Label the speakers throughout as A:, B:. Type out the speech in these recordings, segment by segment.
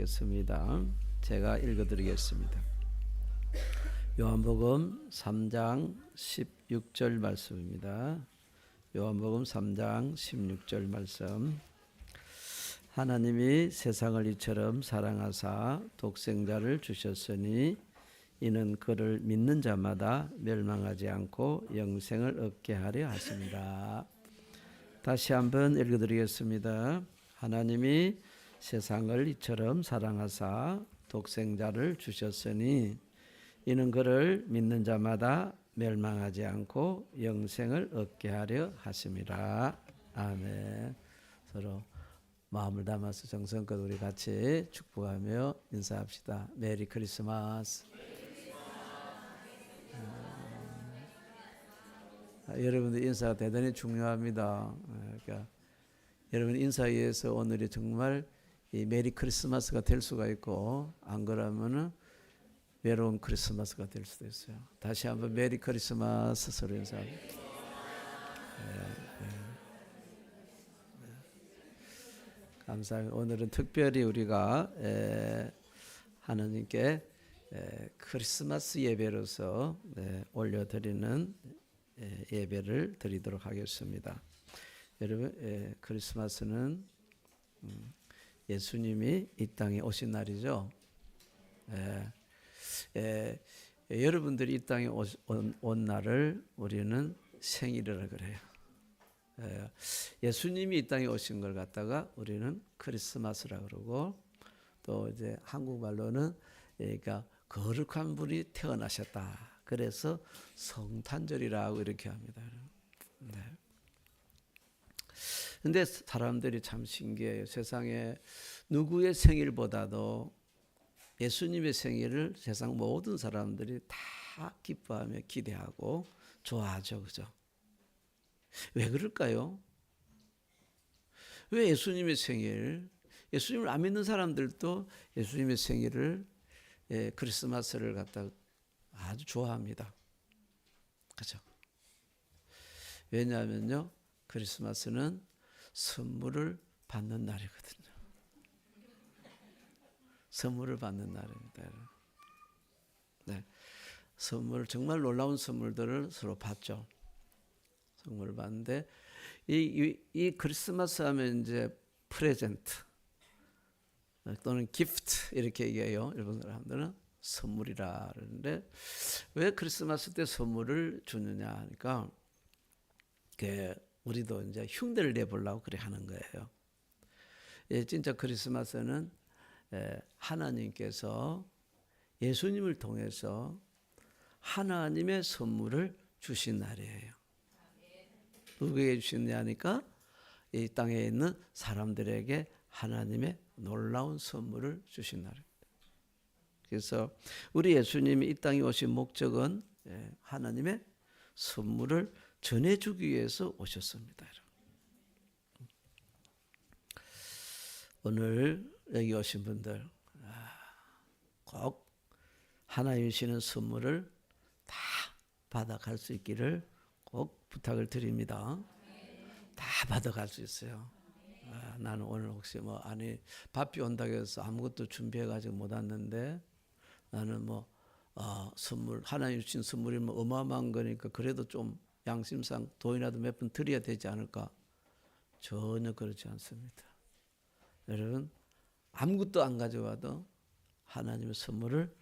A: 받겠습니다. 제가 읽어드리겠습니다. 요한복음 3장 16절 말씀입니다. 요한복음 3장 16절 말씀. 하나님이 세상을 이처럼 사랑하사 독생자를 주셨으니 이는 그를 믿는 자마다 멸망하지 않고 영생을 얻게 하려 하십니다. 다시 한번 읽어드리겠습니다. 하나님이 세상을 이처럼 사랑하사 독생자를 주셨으니 이는 그를 믿는 자마다 멸망하지 않고 영생을 얻게 하려 하심이라. 아멘. 서로 마음을 담아서 정성껏 우리 같이 축복하며 인사합시다. 메리 크리스마스. 여러분들 인사가 대단히 중요합니다. 그러니까 여러분 인사에 의해서 오늘이 정말 이 메리 크리스마스가 될 수가 있고, 안 그러면은 외로운 크리스마스가 될 수도 있어요. 다시 한번 메리 크리스마스 서로 인사합니다. 감사합니다. 오늘은 특별히 우리가 하나님께 크리스마스 예배로서 올려드리는 예배를 드리도록 하겠습니다. 여러분, 크리스마스는 예수님이 이 땅에 오신 날이죠. 여러분들이 이 땅에 온 날을 우리는 생일이라 그래요. 예수님이 이 땅에 오신 걸 갖다가 우리는 크리스마스라 그러고, 또 이제 한국말로는 그러니까 거룩한 분이 태어나셨다. 그래서 성탄절이라고 이렇게 합니다. 네. 근데 사람들이 참 신기해요. 세상에 누구의 생일보다도 예수님의 생일을 세상 모든 사람들이 다 기뻐하며 기대하고 좋아하죠. 그죠? 왜 그럴까요? 왜 예수님의 생일, 예수님을 안 믿는 사람들도 예수님의 생일을, 크리스마스를 갖다 아주 좋아합니다. 그죠? 왜냐하면요, 크리스마스는 선물을 받는 날이거든요. 선물을 받는 날입니다. 네, 선물, 정말 놀라운 선물들을 서로 받죠. 선물을 받는데 이 크리스마스 하면 이제 프레젠트 또는 기프트 이렇게 얘기해요. 일본 사람들은 선물이라 그러는데, 왜 크리스마스 때 선물을 주느냐 하니까 우리도 이제 흉내를 내보려고 그래 하는 거예요. 진짜 크리스마스는 하나님께서 예수님을 통해서 하나님의 선물을 주신 날이에요. 누구에게 주시느냐 하니까 이 땅에 있는 사람들에게 하나님의 놀라운 선물을 주신 날입니다. 그래서 우리 예수님이 이 땅에 오신 목적은 하나님의 선물을 전해주기 위해서 오셨습니다. 오늘 여기 오신 분들 꼭 하나님이 주시는 선물을 다 받아갈 수 있기를 꼭 부탁을 드립니다. 다 받아갈 수 있어요. 나는 오늘 혹시 바삐 온다고 해서 아무것도 준비해가지고 못 왔는데, 나는 선물, 하나님 주신 선물이 어마어마한 거니까 그래도 좀 양심상 돈이라도 몇 번 드려야 되지 않을까? 전혀 그렇지 않습니다. 여러분, 아무것도 안 가져와도 하나님의 선물을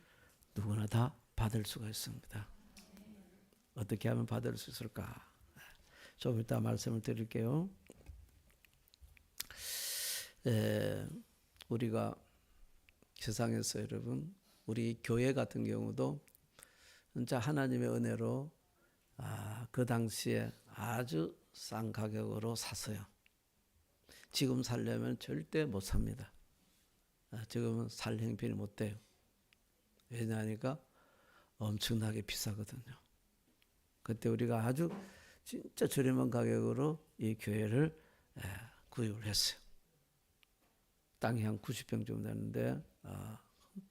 A: 누구나 다 받을 수가 있습니다. 어떻게 하면 받을 수 있을까? 좀 이따 말씀을 드릴게요. 우리가 세상에서 여러분, 우리 교회 같은 경우도 진짜 하나님의 은혜로 그 당시에 아주 싼 가격으로 샀어요. 지금 살려면 절대 못 삽니다. 지금은 살 형편이 못 돼요. 왜냐하니까 엄청나게 비싸거든요. 그때 우리가 아주 진짜 저렴한 가격으로 이 교회를 구입을 했어요. 땅이 한 90평 정도 되는데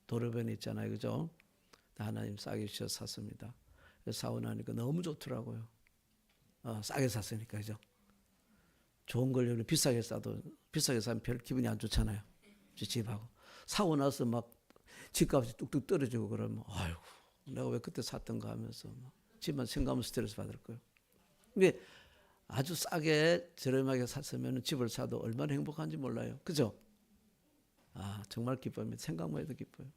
A: 도로변에 있잖아요. 그죠? 하나님 싸게 주셔서 샀습니다. 사고 나니까 너무 좋더라고요. 싸게 샀으니까. 그죠? 좋은 걸 비싸게 사도 비싸게 사면 별 기분이 안 좋잖아요. 집하고. 사고 나서 막 집값이 뚝뚝 떨어지고 그러면 아이고 내가 왜 그때 샀던가 하면서 막 집만 생각하면 스트레스 받을 거예요. 근데 아주 싸게 저렴하게 샀으면 집을 사도 얼마나 행복한지 몰라요. 그죠? 아 정말 기쁩니다. 생각만 해도 기뻐요.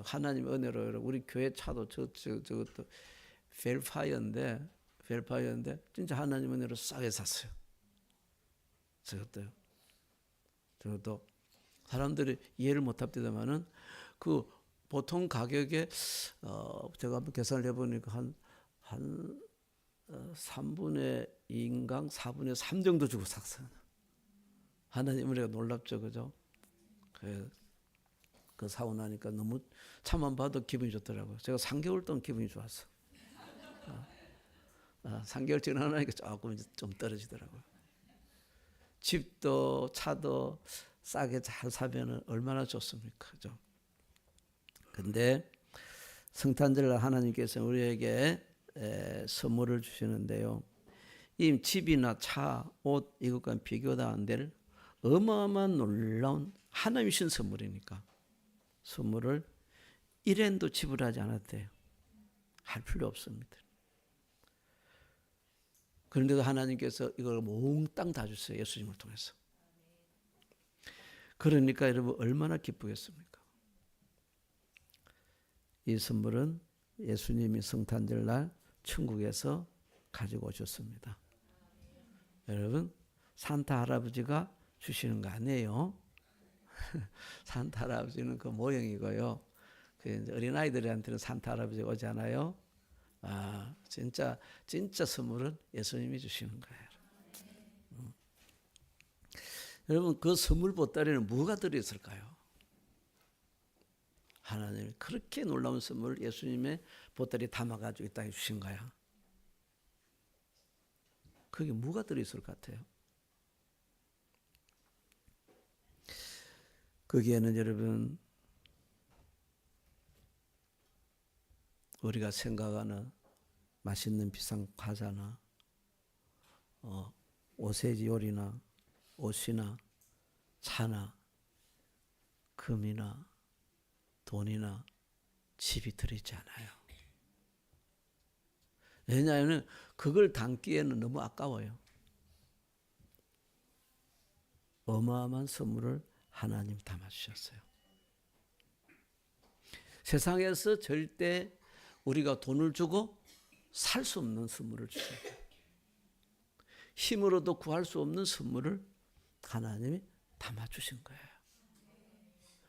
A: 하나님의 은혜로 우리 교회 차도 저것도 벨파이어인데 진짜 하나님의 은혜로 싸게 샀어요. 저것도 사람들이 이해를 못합니다만은 그 보통 가격에 제가 한번 계산을 해보니까 한 3분의 2인강 4분의 3 정도 주고 샀어요. 하나님 은혜가 놀랍죠, 그죠? 그 사고 나니까 너무 차만 봐도 기분이 좋더라고요. 제가 3개월 동안 기분이 좋았어. 3개월 지나니까 조금 좀 떨어지더라고요. 집도 차도 싸게 잘 사면 얼마나 좋습니까? 그죠? 근데 성탄절 하나님께서 우리에게 선물을 주시는데요. 이 집이나 차, 옷 이것과 비교도 안 될 어마어마한 놀라운 하나님이 주신 선물이니까 선물을 1엔도 지불하지 않아도 돼요. 할 필요 없습니다. 그런데도 하나님께서 이걸 몽땅 다 주세요. 예수님을 통해서. 그러니까 여러분 얼마나 기쁘겠습니까? 이 선물은 예수님이 성탄절 날 천국에서 가지고 오셨습니다. 여러분 산타 할아버지가 주시는 거 아니에요. 산타 할아버지는 그 모형이고요. 그 어린아이들한테는 산타 할아버지가 오잖아요. 진짜 선물은 예수님이 주시는 거예요. 여러분 그 선물 보따리는 뭐가 들어있을까요? 하나님이 그렇게 놀라운 선물을 예수님의 보따리에 담아가지고 이 땅에 주신 거야. 그게 뭐가 들어있을 것 같아요? 거기에는 여러분 우리가 생각하는 맛있는 비싼 과자나 오세지 요리나 옷이나 차나 금이나 돈이나 집이 들어있지 않아요. 왜냐하면 그걸 담기에는 너무 아까워요. 어마어마한 선물을 하나님 담아주셨어요. 세상에서 절대 우리가 돈을 주고 살 수 없는 선물을 주셔요. 힘으로도 구할 수 없는 선물을 하나님이 담아주신 거예요.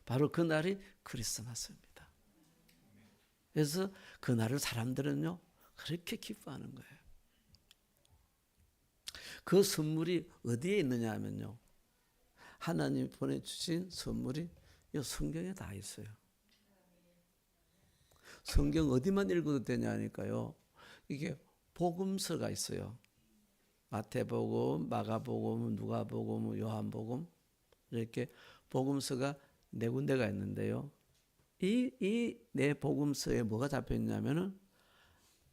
A: 바로 그 날이 크리스마스입니다. 그래서 그 날을 사람들은요 그렇게 기뻐하는 거예요. 그 선물이 어디에 있느냐 하면요. 하나님이 보내주신 선물이 이 성경에 다 있어요. 성경 어디만 읽어도 되냐니까요. 이게 복음서가 있어요. 마태복음, 마가복음, 누가복음, 요한복음 이렇게 복음서가 4군데가 있는데요. 이 네 복음서에 뭐가 잡혀 있냐면은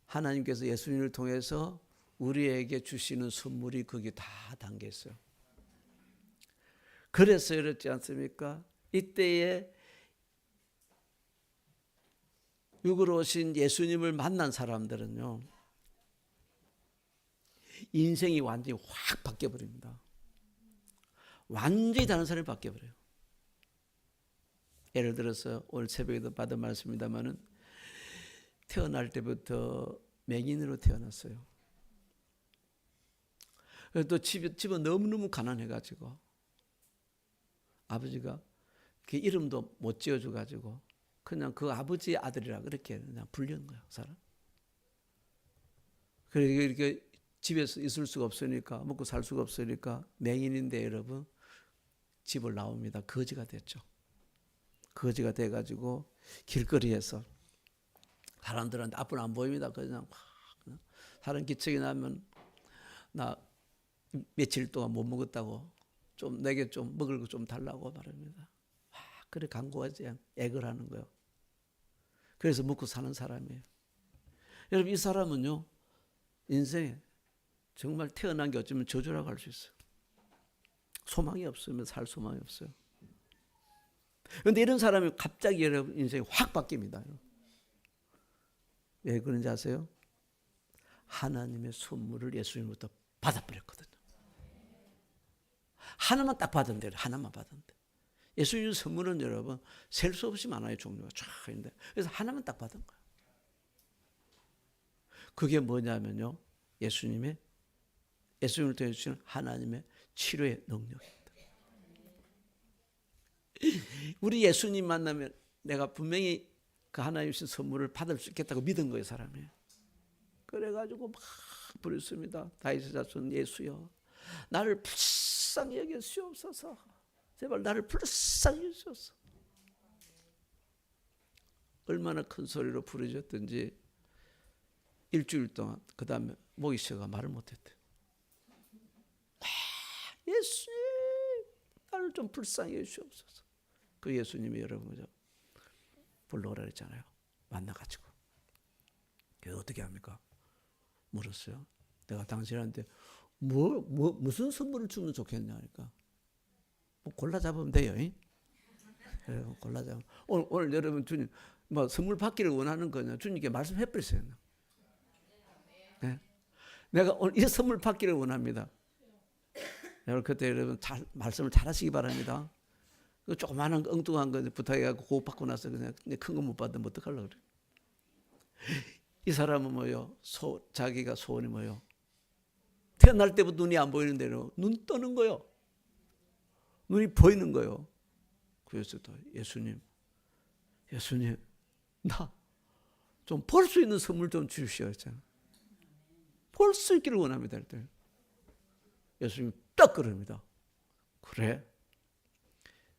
A: 하나님께서 예수님을 통해서 우리에게 주시는 선물이 거기 다 담겨 있어요. 그래서 그렇지 않습니까? 이때에 육으로 오신 예수님을 만난 사람들은요. 인생이 완전히 확 바뀌어버립니다. 완전히 다른 사람이 바뀌어버려요. 예를 들어서 오늘 새벽에도 받은 말씀입니다마는 태어날 때부터 맹인으로 태어났어요. 또 집은 너무너무 가난해가지고 아버지가 그 이름도 못 지어줘가지고 그냥 그 아버지의 아들이라 그렇게 그냥 불리는 거예요, 그 사람. 그러니까 이렇게 집에서 있을 수가 없으니까 먹고 살 수가 없으니까 맹인인데 여러분 집을 나옵니다. 거지가 됐죠. 거지가 돼가지고 길거리에서 사람들한테 앞은 안 보입니다. 그냥 사람 기척이 나면 나 며칠 동안 못 먹었다고 좀 내게 좀 먹을 거 좀 달라고 말합니다. 그래 간구하지 애걸 하는 거예요. 그래서 먹고 사는 사람이에요. 여러분 이 사람은요 인생에 정말 태어난 게 어쩌면 저주라고 할 수 있어요. 소망이 없으면 살 소망이 없어요. 그런데 이런 사람이 갑자기 여러분 인생이 확 바뀝니다. 왜 그런지 아세요? 하나님의 선물을 예수님부터 받아버렸거든요. 하나만 딱 받은대요. 하나만 받은대. 예수님 선물은 여러분 셀 수 없이 많아요. 종류가 쫙 있는데 그래서 하나만 딱 받은 거예요. 그게 뭐냐면요, 예수님을 통해 주시는 하나님의 치료의 능력입니다. 우리 예수님 만나면 내가 분명히 그 하나님 주신 선물을 받을 수 있겠다고 믿은 거예요, 사람이. 그래가지고 막 부르습니다. 다윗의 자손 예수여, 나를 불쌍히 여기시옵소서. 제발 나를 불쌍히 여기시옵소서. 얼마나 큰 소리로 부르셨든지 일주일 동안 그 다음에 목이 쉬어가 말을 못했대요. 예수님, 나를 좀 불쌍히 여기시옵소서. 그 예수님이 여러분 불러오라 그랬잖아요. 만나가지고. 그래서 어떻게 합니까? 물었어요. 내가 당신한테 무슨 선물을 주면 좋겠냐 하니까 뭐 골라 잡으면 돼요. 그래, 골라 잡으면 오늘 여러분 주님 뭐 선물 받기를 원하는 거냐? 주님께 말씀해 버렸어요. 네? 내가 오늘 이 선물 받기를 원합니다. 여러분 그때 여러분 말씀을 잘하시기 바랍니다. 그 조그마한 엉뚱한 거 부탁해갖고 그거 받고 나서 그냥 큰 거 못 받으면 어떡하려고 그래. 이 사람은 뭐요? 자기가 소원이 뭐요? 태어날 때부터 눈이 안 보이는 대로 눈 떠는 거요. 눈이 보이는 거요. 그래서 또 예수님, 나 좀 볼 수 있는 선물 좀 주시오 했잖아. 볼 수 있기를 원합니다. 할 예수님 딱 그럽니다. 그래,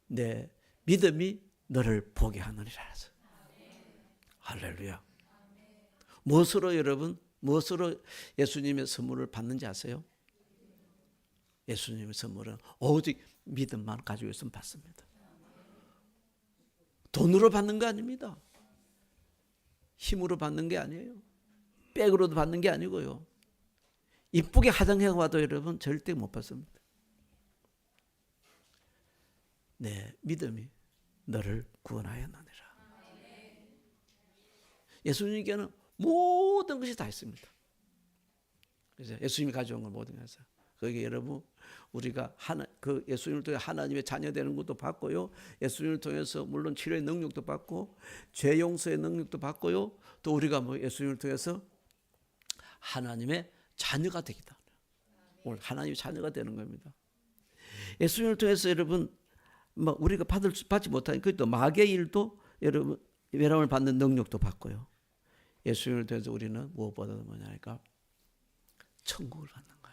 A: 내 믿음이 너를 보게 하느니라. 할렐루야. 무엇으로 여러분, 무엇으로 예수님의 선물을 받는지 아세요? 예수님의 선물은 오직 믿음만 가지고 있으면 받습니다. 돈으로 받는 거 아닙니다. 힘으로 받는 게 아니에요. 백으로도 받는 게 아니고요. 이쁘게 화장해 와도 여러분 절대 못 받습니다. 내 믿음이 너를 구원하였느니라. 예수님께는 모든 것이 다 있습니다. 그래서 예수님이 가져온 건 모든 것이. 거기에 여러분 우리가 그 예수님을 통해 하나님의 자녀 되는 것도 받고요. 예수님을 통해서 물론 치료의 능력도 받고 죄 용서의 능력도 받고요. 또 우리가 뭐 예수님을 통해서 하나님의 자녀가 되기다. 오늘 하나님의 자녀가 되는 겁니다. 예수님을 통해서 여러분 뭐 우리가 받지 못하니 그것도 마귀의 일도 여러분 외람을 받는 능력도 받고요. 예수님을 통해서 우리는 무엇보다도 뭐냐니까 천국을 받는 거야.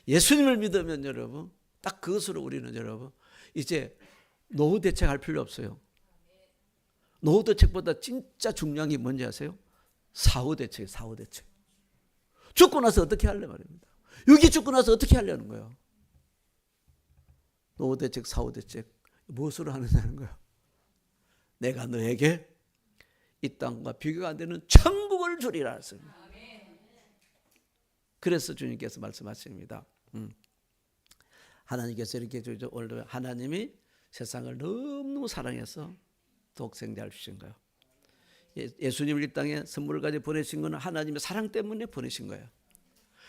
A: 예수님을 믿으면 여러분 딱 그것으로 우리는 여러분 이제 노후 대책할 필요 없어요. 노후 대책보다 진짜 중요한 게 뭔지 아세요? 사후 대책이에요. 사후 대책. 죽고 나서 어떻게 할래 말입니다. 여기 죽고 나서 어떻게 하려는 거예요? 노후 대책, 사후 대책 무엇으로 하느냐는 거예요. 내가 너에게 이 땅과 비교가 안 되는 천국을 주리라 했습니다. 그래서 주님께서 말씀하십니다. 하나님께서 이렇게 오늘 하나님이 세상을 너무너무 사랑해서 독생자를 주신 거예요. 예수님을 이 땅에 선물을 가지고 보내신 것은 하나님의 사랑 때문에 보내신 거예요.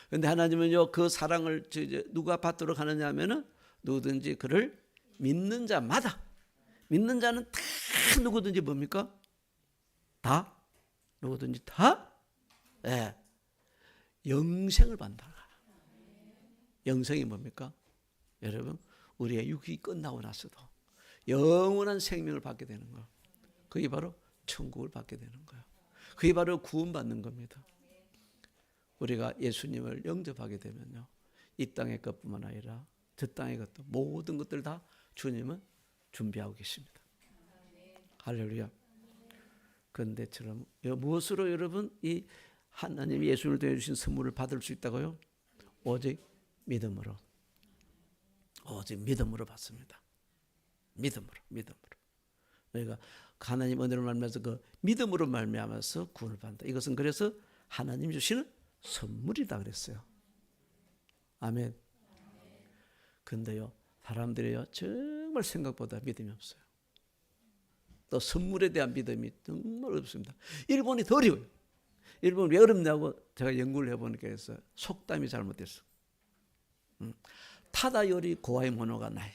A: 그런데 하나님은요 그 사랑을 누가 받도록 하느냐 하면은 누구든지 그를 믿는 자마다, 믿는 자는 다 누구든지 뭡니까? 다 누구든지 다 영생을 받는다. 영생이 뭡니까? 여러분 우리의 육이 끝나고 나서도 영원한 생명을 받게 되는 거예요. 그게 바로 천국을 받게 되는 거예요. 그게 바로 구원받는 겁니다. 우리가 예수님을 영접하게 되면요 이 땅의 것뿐만 아니라 저 땅의 것도 모든 것들 다 주님은 준비하고 계십니다. 할렐루야. 그런데처럼 무엇으로 여러분 이 하나님이 예수를 통해 주신 선물을 받을 수 있다고요? 오직 믿음으로. 오직 믿음으로 받습니다. 믿음으로. 우리가 하나님 은혜를 말미암아서 그 믿음으로 말미암아서 구원을 받는다. 이것은 그래서 하나님 주시는 선물이다 그랬어요. 아멘. 근데요 사람들이요 정말 생각보다 믿음이 없어요. 또 선물에 대한 믿음이 정말 어렵습니다. 일본이 더 어려워요. 일본 왜 어렵냐고 제가 연구를 해보니까 해서 속담이 잘못됐어. 타다 요리 고와의 모노가 나이.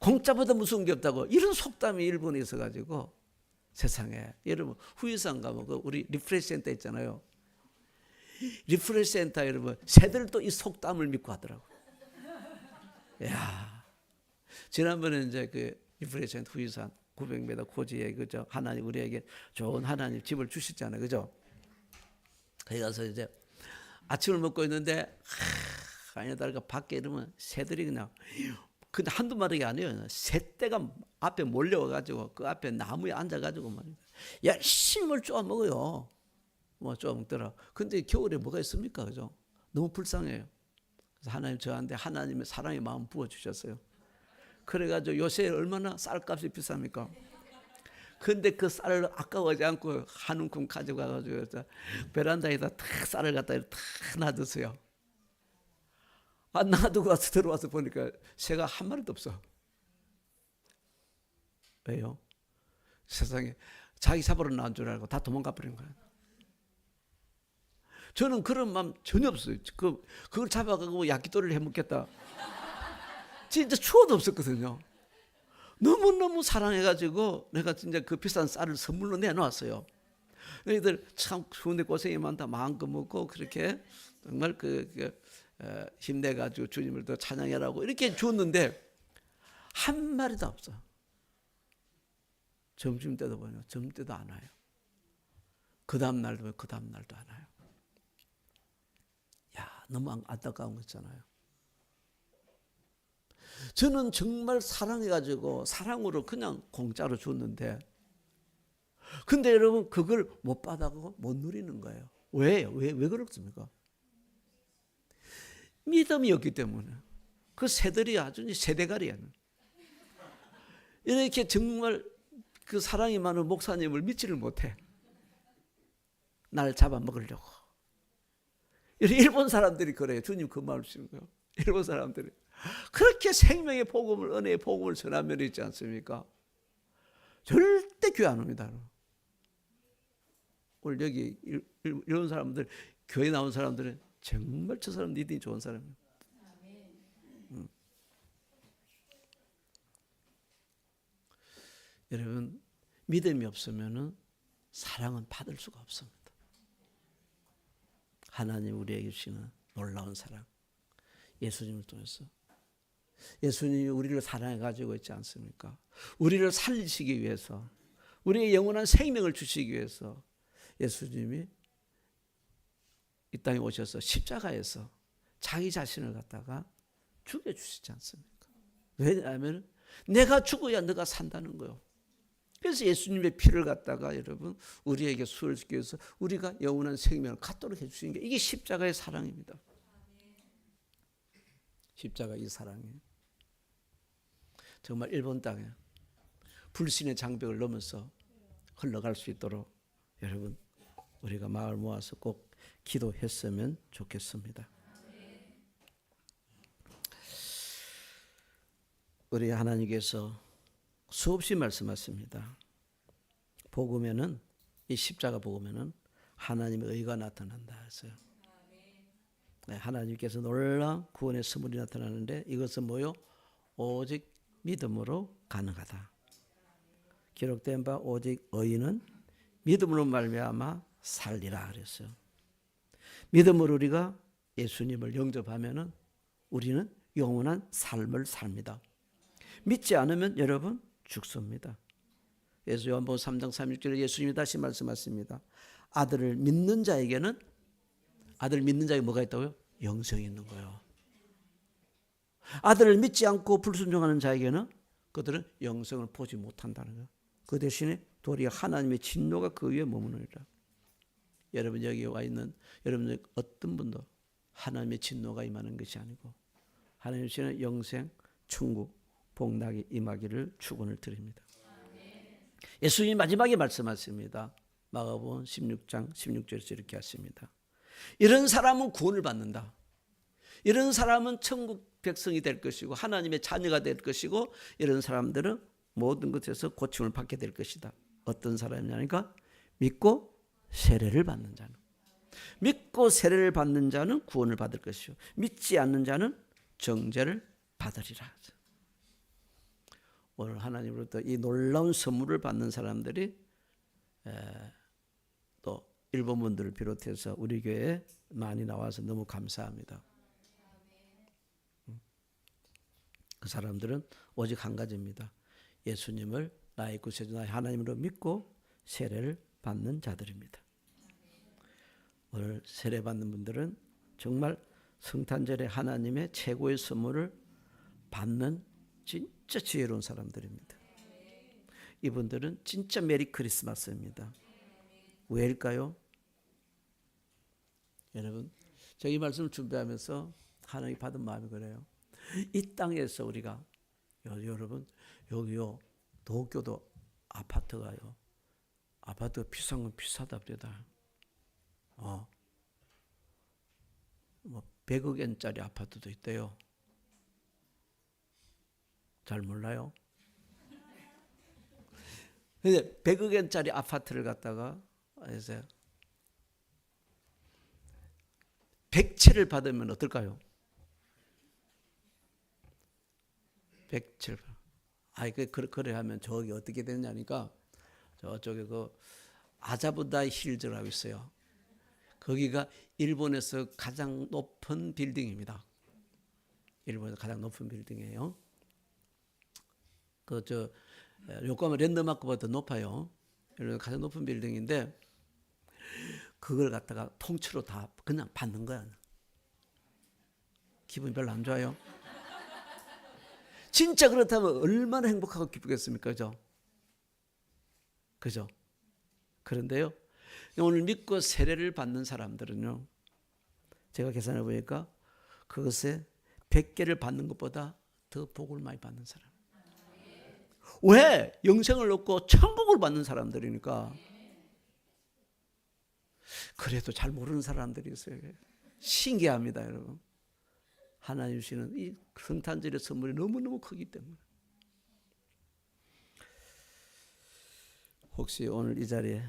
A: 공짜보다 무서운 게 없다고 이런 속담이 일본에 있어가지고 세상에 여러분 후유산 가면 우리 리프레시 센터 있잖아요. 리프레시 센터 여러분 새들도 이 속담을 믿고 하더라고. 야, 지난번에 이제 그 리프레시 센터 후유산 900m 고지에 그죠 하나님 우리에게 좋은 하나님 집을 주셨잖아요, 그죠? 거기 가서 이제 아침을 먹고 있는데 아니다가 밖에 이러면 새들이 그냥 근데 한두 마리가 아니에요. 새떼가 앞에 몰려와가지고 그 앞에 나무에 앉아가지고 말이야. 열심히 뭘 쪼아 먹어요. 뭐 쪼아 먹더라. 근데 겨울에 뭐가 있습니까, 그죠? 너무 불쌍해요. 그래서 하나님 저한테 하나님의 사랑의 마음 부어주셨어요. 그래가지고 요새 얼마나 쌀값이 비쌉니까? 근데 그 쌀을 아까워하지 않고 한 움큼 가져가가지고 베란다에다 탁 쌀을 갖다 탁 놔두세요. 놔두고 와서 들어와서 보니까 새가 한 마리도 없어. 왜요? 세상에 자기 잡으러 나온 줄 알고 다 도망가 버린 거야. 저는 그런 마음 전혀 없어요. 그걸 잡아가고 야끼토리를 해먹겠다. 진짜 추워도 없었거든요. 너무너무 사랑해가지고 내가 진짜 그 비싼 쌀을 선물로 내놓았어요. 너희들 참 추운데 고생이 많다. 마음껏 먹고 그렇게 정말 힘내가지고 주님을 더 찬양해라고 이렇게 줬는데 한 마리도 없어. 점심 때도 보냐. 점심 때도 안 와요. 그 다음 날도 안 와요. 야, 너무 안타까운 거 있잖아요. 저는 정말 사랑해가지고 사랑으로 그냥 공짜로 줬는데 근데 여러분 그걸 못 받아가고 못 누리는 거예요. 왜요? 왜 그렇습니까? 믿음이 없기 때문에. 그 새들이 아주 새대가리야. 이렇게 정말 그 사랑이 많은 목사님을 믿지를 못해. 날 잡아먹으려고. 일본 사람들이 그래요. 주님 그 말씀인 거예요. 일본 사람들이. 그렇게 생명의 복음을 은혜의 복음을 전한 면이 있지 않습니까? 절대 교회 안 옵니다. 오늘 여기 이런 사람들 교회 나온 사람들은 정말 저 사람 믿음이 좋은 사람이에요. 여러분 믿음이 없으면은 사랑은 받을 수가 없습니다. 하나님 우리에게 주시는 놀라운 사랑 예수님을 통해서 예수님이 우리를 사랑해 가지고 있지 않습니까? 우리를 살리시기 위해서 우리의 영원한 생명을 주시기 위해서 예수님이 이 땅에 오셔서 십자가에서 자기 자신을 갖다가 죽여주시지 않습니까? 왜냐하면 내가 죽어야 너가 산다는 거예요. 그래서 예수님의 피를 갖다가 여러분 우리에게 수혈시키기 위해서 우리가 영원한 생명을 갖도록 해주시는 게 이게 십자가의 사랑입니다. 십자가 이 사랑이에요. 정말 일본 땅에 불신의 장벽을 넘어서 흘러갈 수 있도록 여러분 우리가 마음을 모아서 꼭 기도했으면 좋겠습니다. 우리 하나님께서 수없이 말씀하십니다. 복음에는 이 십자가 복음에는 하나님의 의가 나타난다 했어요. 하나님께서 놀라운 구원의 선물이 나타나는데 이것은 뭐요? 오직 믿음으로 가능하다. 기록된 바 오직 의인은 믿음으로 말미암아 살리라 그랬어요. 믿음으로 우리가 예수님을 영접하면은 우리는 영원한 삶을 삽니다. 믿지 않으면 여러분 죽습니다. 그래서 요한복음 3장 36절에 예수님이 다시 말씀하십니다. 아들을 믿는 자에게는 아들을 믿는 자에게 뭐가 있다고요? 영생이 있는 거예요. 아들을 믿지 않고 불순종하는 자에게는 그들은 영생을 보지 못한다는 거예요. 그 대신에 도리어 하나님의 진노가 그 위에 머무르리라. 여러분 여기 와 있는 여러분 어떤 분도 하나님의 진노가 임하는 것이 아니고 하나님 주시는 영생, 천국, 복락이 임하기를 축원을 드립니다. 예수님이 마지막에 말씀하십니다. 마가복음 16장 16절에서 이렇게 하십니다. 이런 사람은 구원을 받는다. 이런 사람은 천국 백성이 될 것이고 하나님의 자녀가 될 것이고 이런 사람들은 모든 것에서 고침을 받게 될 것이다. 어떤 사람이냐니까 믿고 세례를 받는 자는. 믿고 세례를 받는 자는 구원을 받을 것이요 믿지 않는 자는 정죄를 받으리라. 오늘 하나님으로부터 이 놀라운 선물을 받는 사람들이 또 일본 분들을 비롯해서 우리 교회에 많이 나와서 너무 감사합니다. 그 사람들은 오직 한 가지입니다. 예수님을 나의 구세주 나의 하나님으로 믿고 세례를 받는 자들입니다. 오늘 세례 받는 분들은 정말 성탄절에 하나님의 최고의 선물을 받는 진짜 지혜로운 사람들입니다. 이분들은 진짜 메리 크리스마스입니다. 왜일까요? 여러분, 제가 이 말씀을 준비하면서 하나님이 받은 마음이 그래요. 이 땅에서 우리가 여러분 여기요 도쿄도 아파트가요. 아파트가 비싼 건 비싸답니다. 뭐 100억 엔짜리 아파트도 있대요. 잘 몰라요. 근데 100억 엔짜리 아파트를 갖다가 이제 100채를 받으면 어떨까요? 100채를. 그래 하면 저기 어떻게 되냐니까 저쪽에 그 아자부다이 힐즈라고 있어요. 거기가 일본에서 가장 높은 빌딩입니다. 일본에서 가장 높은 빌딩이에요. 요코하마 랜드마크보다 높아요. 일본에서 가장 높은 빌딩인데 그걸 갖다가 통째로 다 그냥 받는 거야. 기분이 별로 안 좋아요. 진짜 그렇다면 얼마나 행복하고 기쁘겠습니까? 그죠? 그런데요. 오늘 믿고 세례를 받는 사람들은요. 제가 계산해 보니까 그것에 100개를 받는 것보다 더 복을 많이 받는 사람. 왜? 영생을 얻고 천국을 받는 사람들이니까. 그래도 잘 모르는 사람들이 있어요. 신기합니다, 여러분. 하나님 주시는 이 성탄절의 선물이 너무너무 크기 때문에. 혹시 오늘 이 자리에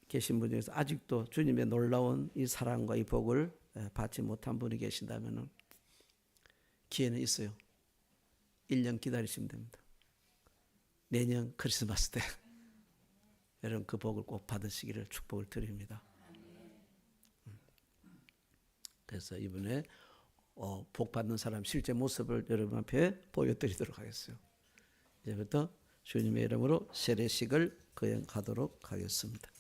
A: 계신 분 중에서 아직도 주님의 놀라운 이 사랑과 이 복을 받지 못한 분이 계신다면 기회는 있어요. 1년 기다리시면 됩니다. 내년 크리스마스 때 여러분 그 복을 꼭 받으시기를 축복을 드립니다. 그래서 이번에 복 받는 사람 실제 모습을 여러분 앞에 보여드리도록 하겠어요. 이제부터 주님의 이름으로 세례식을 거행하도록 하겠습니다.